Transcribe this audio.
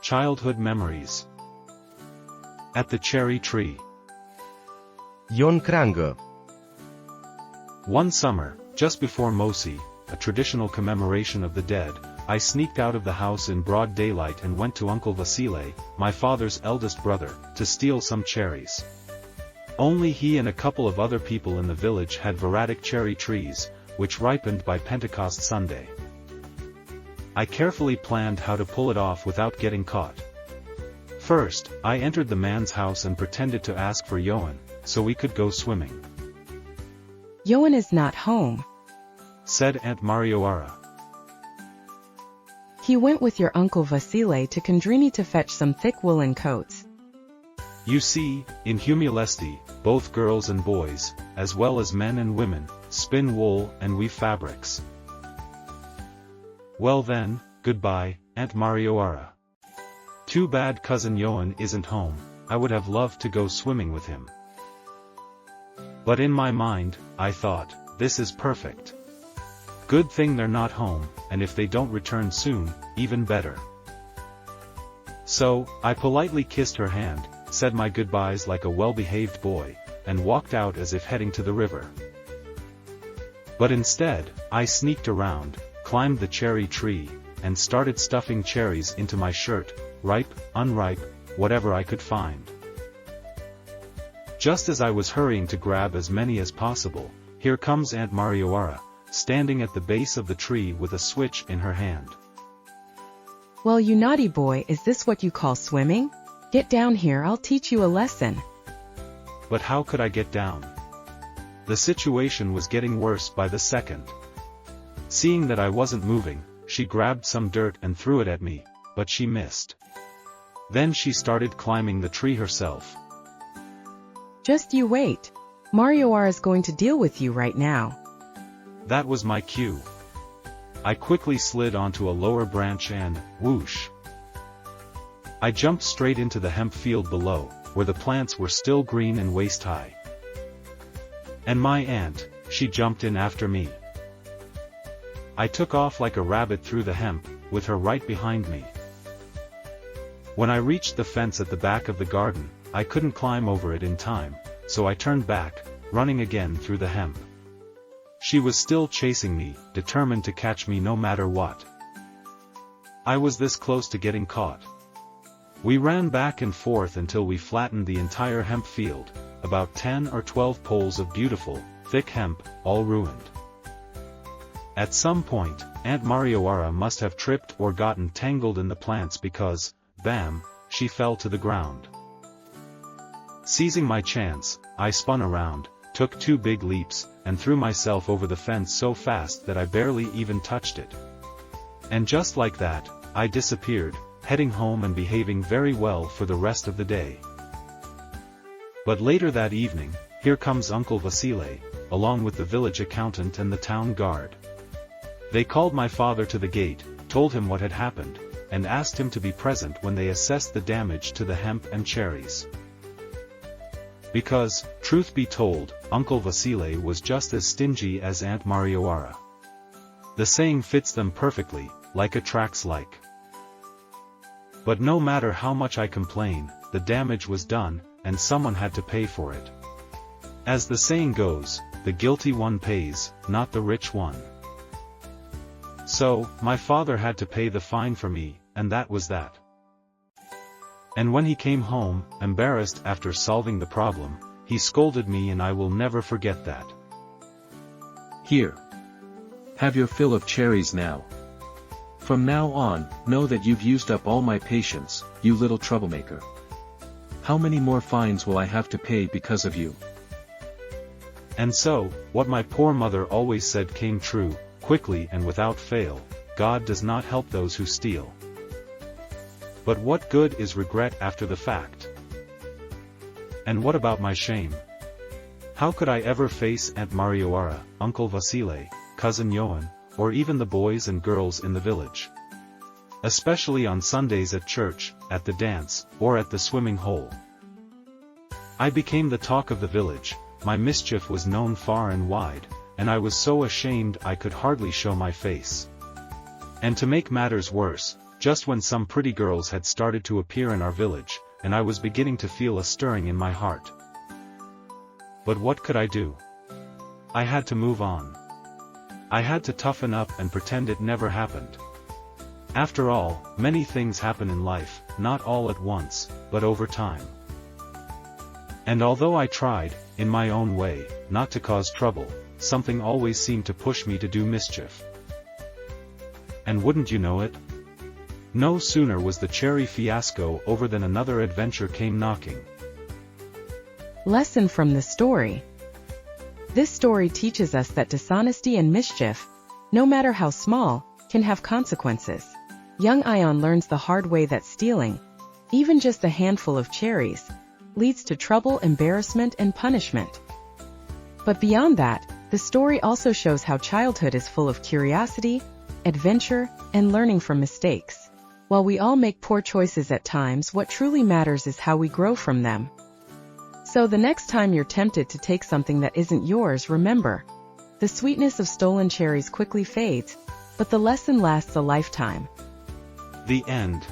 Childhood memories. At the cherry tree. Ion Creangă. One summer, just before Mosi, a traditional commemoration of the dead, I sneaked out of the house in broad daylight and went to Uncle Vasile, my father's eldest brother, to steal some cherries. Only he and a couple of other people in the village had Veratic cherry trees, which ripened by Pentecost Sunday. I carefully planned how to pull it off without getting caught. First, I entered the man's house and pretended to ask for Ioan, so we could go swimming. Ioan is not home, said Aunt Marioara. He went with your Uncle Vasile to Condrini to fetch some thick woolen coats. You see, in Humulesti, both girls and boys, as well as men and women, spin wool and weave fabrics. Well then, goodbye, Aunt Marioara. Too bad cousin Ioan isn't home. I would have loved to go swimming with him. But in my mind, I thought, this is perfect. Good thing they're not home, and if they don't return soon, even better. So, I politely kissed her hand, said my goodbyes like a well-behaved boy, and walked out as if heading to the river. But instead, I sneaked around, climbed the cherry tree, and started stuffing cherries into my shirt, ripe, unripe, whatever I could find. Just as I was hurrying to grab as many as possible, here comes Aunt Marioara, standing at the base of the tree with a switch in her hand. Well, you naughty boy, is this what you call swimming? Get down here, I'll teach you a lesson. But how could I get down? The situation was getting worse by the second. Seeing that I wasn't moving, she grabbed some dirt and threw it at me, but she missed. Then she started climbing the tree herself. Just you wait. Marioara is going to deal with you right now. That was my cue. I quickly slid onto a lower branch and, whoosh. I jumped straight into the hemp field below, where the plants were still green and waist-high. And my aunt, she jumped in after me. I took off like a rabbit through the hemp, with her right behind me. When I reached the fence at the back of the garden, I couldn't climb over it in time, so I turned back, running again through the hemp. She was still chasing me, determined to catch me no matter what. I was this close to getting caught. We ran back and forth until we flattened the entire hemp field, about 10 or 12 poles of beautiful, thick hemp, all ruined. At some point, Aunt Marioara must have tripped or gotten tangled in the plants because, bam, she fell to the ground. Seizing my chance, I spun around, took 2 big leaps, and threw myself over the fence so fast that I barely even touched it. And just like that, I disappeared, heading home and behaving very well for the rest of the day. But later that evening, here comes Uncle Vasile, along with the village accountant and the town guard. They called my father to the gate, told him what had happened, and asked him to be present when they assessed the damage to the hemp and cherries. Because, truth be told, Uncle Vasile was just as stingy as Aunt Marioara. The saying fits them perfectly, like attracts like. But no matter how much I complain, the damage was done, and someone had to pay for it. As the saying goes, the guilty one pays, not the rich one. So, my father had to pay the fine for me, and that was that. And when he came home, embarrassed after solving the problem, he scolded me and I will never forget that. Here. Have your fill of cherries now. From now on, know that you've used up all my patience, you little troublemaker. How many more fines will I have to pay because of you? And so, what my poor mother always said came true, quickly and without fail, God does not help those who steal. But what good is regret after the fact? And what about my shame? How could I ever face Aunt Marioara, Uncle Vasile, cousin Ioan, or even the boys and girls in the village? Especially on Sundays at church, at the dance, or at the swimming hole. I became the talk of the village, my mischief was known far and wide, and I was so ashamed I could hardly show my face. And to make matters worse, just when some pretty girls had started to appear in our village, and I was beginning to feel a stirring in my heart. But what could I do? I had to move on. I had to toughen up and pretend it never happened. After all, many things happen in life, not all at once, but over time. And although I tried, in my own way, not to cause trouble, something always seemed to push me to do mischief. And wouldn't you know it? No sooner was the cherry fiasco over than another adventure came knocking. Lesson from the story. This story teaches us that dishonesty and mischief, no matter how small, can have consequences. Young Ion learns the hard way that stealing, even just a handful of cherries, leads to trouble, embarrassment, and punishment. But beyond that, the story also shows how childhood is full of curiosity, adventure, and learning from mistakes. While we all make poor choices at times, what truly matters is how we grow from them. So the next time you're tempted to take something that isn't yours, remember, the sweetness of stolen cherries quickly fades, but the lesson lasts a lifetime. The end.